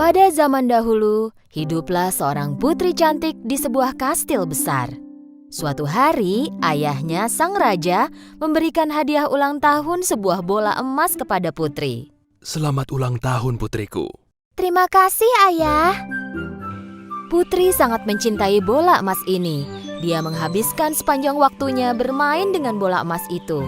Pada zaman dahulu, hiduplah seorang putri cantik di sebuah kastil besar. Suatu hari, ayahnya, sang raja, memberikan hadiah ulang tahun sebuah bola emas kepada putri. Selamat ulang tahun, putriku. Terima kasih, ayah. Putri sangat mencintai bola emas ini. Dia menghabiskan sepanjang waktunya bermain dengan bola emas itu.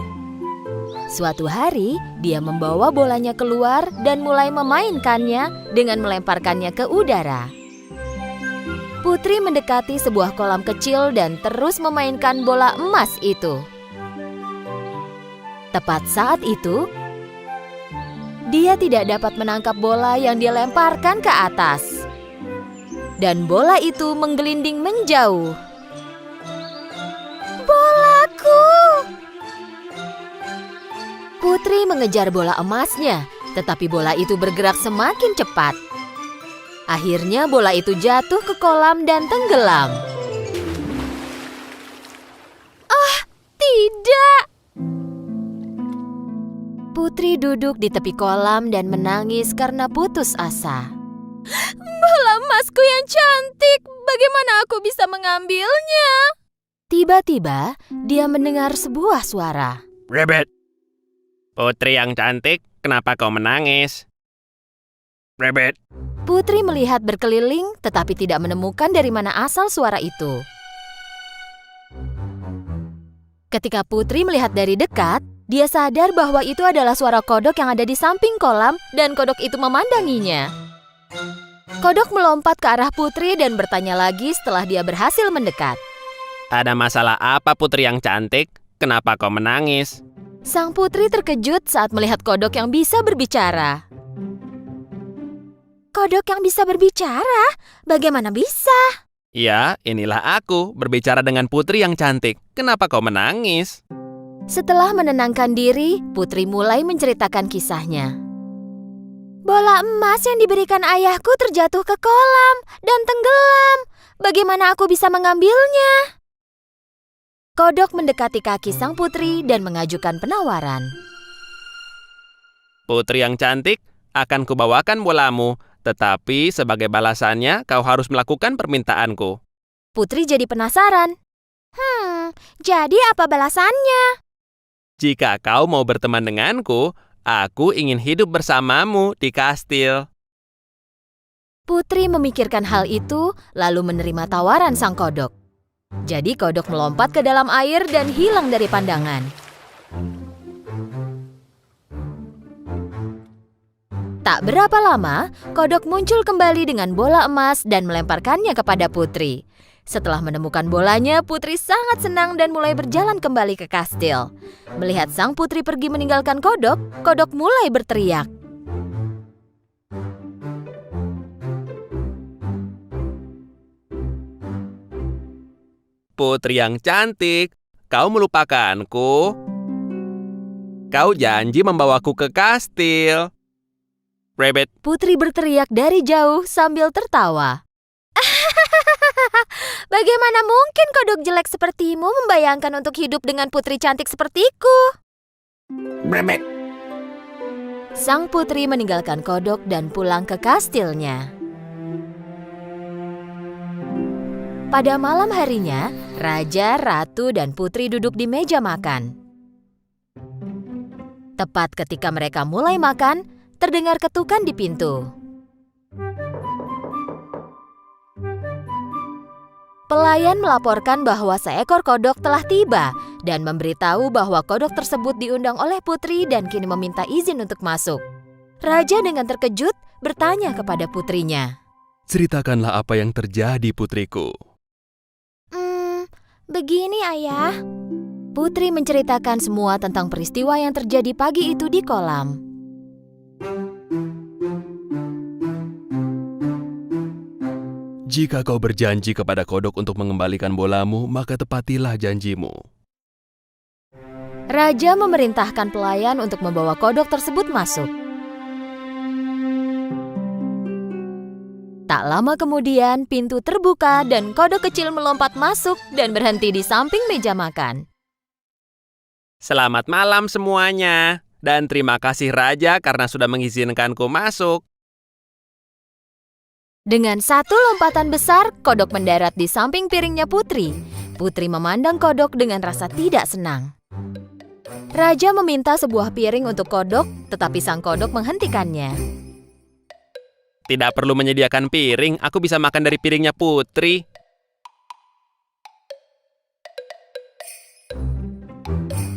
Suatu hari, dia membawa bolanya keluar dan mulai memainkannya dengan melemparkannya ke udara. Putri mendekati sebuah kolam kecil dan terus memainkan bola emas itu. Tepat saat itu, dia tidak dapat menangkap bola yang dia lemparkan ke atas. Dan bola itu menggelinding menjauh. Bolaku! Putri mengejar bola emasnya, tetapi bola itu bergerak semakin cepat. Akhirnya bola itu jatuh ke kolam dan tenggelam. Ah, tidak! Putri duduk di tepi kolam dan menangis karena putus asa. Bola emasku yang cantik, bagaimana aku bisa mengambilnya? Tiba-tiba, dia mendengar sebuah suara. Rabbit, putri yang cantik, kenapa kau menangis? Rabbit, Putri melihat berkeliling tetapi tidak menemukan dari mana asal suara itu. Ketika Putri melihat dari dekat, dia sadar bahwa itu adalah suara kodok yang ada di samping kolam dan kodok itu memandanginya. Kodok melompat ke arah Putri dan bertanya lagi setelah dia berhasil mendekat. ada masalah apa putri yang cantik? Kenapa kau menangis? Sang putri terkejut saat melihat kodok yang bisa berbicara. Kodok yang bisa berbicara? Bagaimana bisa? Ya, inilah aku berbicara dengan putri yang cantik. Kenapa kau menangis? Setelah menenangkan diri, Putri mulai menceritakan kisahnya. Bola emas yang diberikan ayahku terjatuh ke kolam dan tenggelam. Bagaimana aku bisa mengambilnya? Kodok mendekati kaki sang putri dan mengajukan penawaran. Putri yang cantik, akan kubawakan bolamu. Tetapi sebagai balasannya, kau harus melakukan permintaanku. Putri jadi penasaran. Jadi apa balasannya? Jika kau mau berteman denganku, aku ingin hidup bersamamu di kastil. Putri memikirkan hal itu, lalu menerima tawaran sang kodok. Jadi kodok melompat ke dalam air dan hilang dari pandangan. Tak berapa lama, kodok muncul kembali dengan bola emas dan melemparkannya kepada Putri. Setelah menemukan bolanya, Putri sangat senang dan mulai berjalan kembali ke kastil. Melihat sang putri pergi meninggalkan kodok, kodok mulai berteriak. Putri yang cantik, kau melupakanku? Kau janji membawaku ke kastil. Rabbit, Putri berteriak dari jauh sambil tertawa. Bagaimana mungkin kodok jelek sepertimu membayangkan untuk hidup dengan putri cantik sepertiku? Rabbit. Sang putri meninggalkan kodok dan pulang ke kastilnya. Pada malam harinya, raja, ratu, dan putri duduk di meja makan. Tepat ketika mereka mulai makan, terdengar ketukan di pintu. Pelayan melaporkan bahwa seekor kodok telah tiba dan memberitahu bahwa kodok tersebut diundang oleh putri dan kini meminta izin untuk masuk. Raja dengan terkejut bertanya kepada putrinya. Ceritakanlah apa yang terjadi, putriku. Begini, ayah. Putri menceritakan semua tentang peristiwa yang terjadi pagi itu di kolam. Jika kau berjanji kepada kodok untuk mengembalikan bolamu, maka tepatilah janjimu. Raja memerintahkan pelayan untuk membawa kodok tersebut masuk. Tak lama kemudian, pintu terbuka dan kodok kecil melompat masuk dan berhenti di samping meja makan. Selamat malam semuanya. Dan terima kasih Raja karena sudah mengizinkanku masuk. Dengan satu lompatan besar, kodok mendarat di samping piringnya Putri. Putri memandang kodok dengan rasa tidak senang. Raja meminta sebuah piring untuk kodok, tetapi sang kodok menghentikannya. Tidak perlu menyediakan piring, aku bisa makan dari piringnya Putri.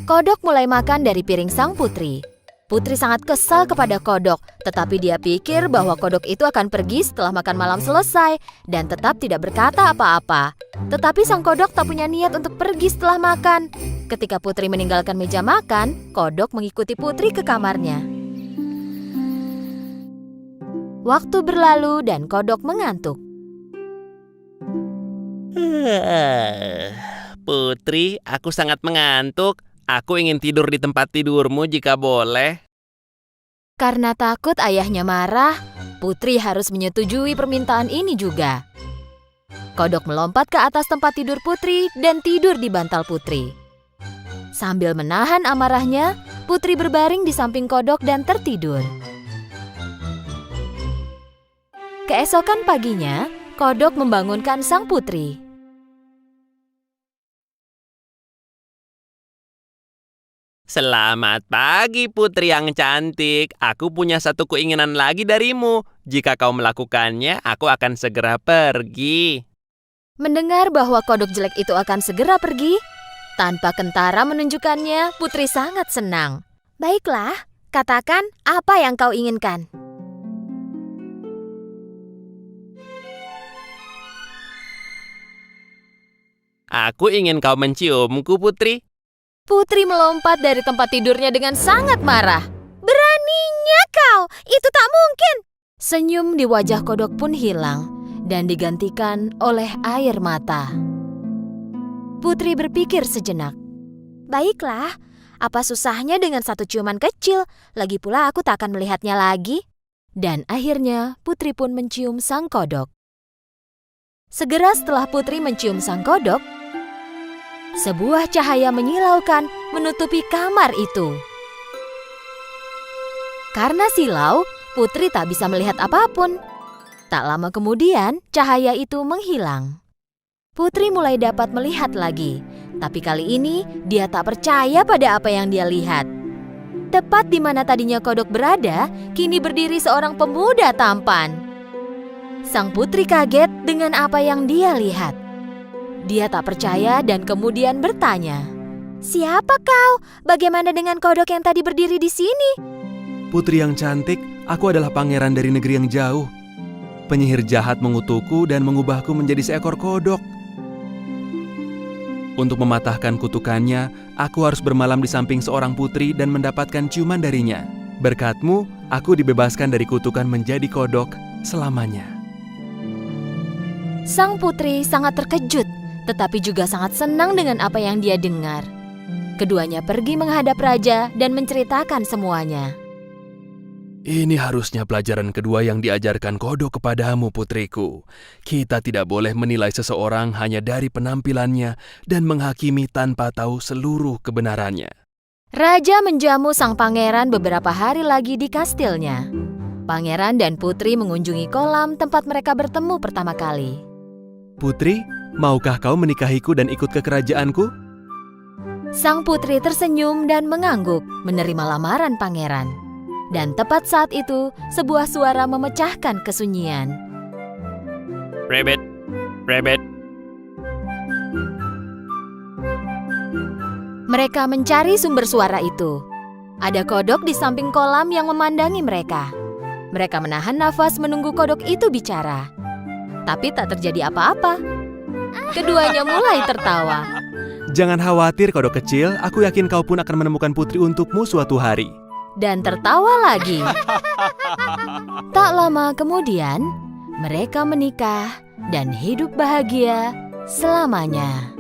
Kodok mulai makan dari piring sang putri. Putri sangat kesal kepada kodok, tetapi dia pikir bahwa kodok itu akan pergi setelah makan malam selesai dan tetap tidak berkata apa-apa. Tetapi sang kodok tak punya niat untuk pergi setelah makan. Ketika Putri meninggalkan meja makan, kodok mengikuti Putri ke kamarnya. Waktu berlalu dan kodok mengantuk. Putri, aku sangat mengantuk. Aku ingin tidur di tempat tidurmu jika boleh. Karena takut ayahnya marah, Putri harus menyetujui permintaan ini juga. Kodok melompat ke atas tempat tidur Putri dan tidur di bantal Putri. Sambil menahan amarahnya, Putri berbaring di samping kodok dan tertidur. Keesokan paginya, kodok membangunkan sang putri. Selamat pagi, Putri yang cantik. Aku punya satu keinginan lagi darimu. Jika kau melakukannya, aku akan segera pergi. Mendengar bahwa kodok jelek itu akan segera pergi, tanpa kentara menunjukkannya, Putri sangat senang. Baiklah, katakan apa yang kau inginkan. Aku ingin kau menciumku, Putri. Putri melompat dari tempat tidurnya dengan sangat marah. Beraninya kau, itu tak mungkin. Senyum di wajah kodok pun hilang dan digantikan oleh air mata. Putri berpikir sejenak. Baiklah, apa susahnya dengan satu ciuman kecil? Lagi pula aku tak akan melihatnya lagi. Dan akhirnya Putri pun mencium sang kodok. Segera setelah Putri mencium sang kodok, sebuah cahaya menyilaukan menutupi kamar itu. Karena silau, Putri tak bisa melihat apapun. Tak lama kemudian, cahaya itu menghilang. Putri mulai dapat melihat lagi, tapi kali ini dia tak percaya pada apa yang dia lihat. Tepat di mana tadinya kodok berada, kini berdiri seorang pemuda tampan. Sang putri kaget dengan apa yang dia lihat. Dia tak percaya dan kemudian bertanya, "Siapa kau? Bagaimana dengan kodok yang tadi berdiri di sini?" Putri yang cantik, aku adalah pangeran dari negeri yang jauh. Penyihir jahat mengutukku dan mengubahku menjadi seekor kodok. Untuk mematahkan kutukannya, aku harus bermalam di samping seorang putri dan mendapatkan ciuman darinya. Berkatmu, aku dibebaskan dari kutukan menjadi kodok selamanya. Sang putri sangat terkejut, tetapi juga sangat senang dengan apa yang dia dengar. Keduanya pergi menghadap raja dan menceritakan semuanya. Ini harusnya pelajaran kedua yang diajarkan kodok kepadamu, putriku. Kita tidak boleh menilai seseorang hanya dari penampilannya dan menghakimi tanpa tahu seluruh kebenarannya. Raja menjamu sang pangeran beberapa hari lagi di kastilnya. Pangeran dan putri mengunjungi kolam tempat mereka bertemu pertama kali. Putri, maukah kau menikahiku dan ikut ke kerajaanku? Sang putri tersenyum dan mengangguk menerima lamaran pangeran. Dan tepat saat itu, sebuah suara memecahkan kesunyian. Rabbit, rabbit. Mereka mencari sumber suara itu. Ada kodok di samping kolam yang memandangi mereka. Mereka menahan nafas menunggu kodok itu bicara. Tapi tak terjadi apa-apa. Keduanya mulai tertawa. Jangan khawatir, kodok kecil. Aku yakin kau pun akan menemukan putri untukmu suatu hari. Dan tertawa lagi. Tak lama kemudian, mereka menikah dan hidup bahagia selamanya.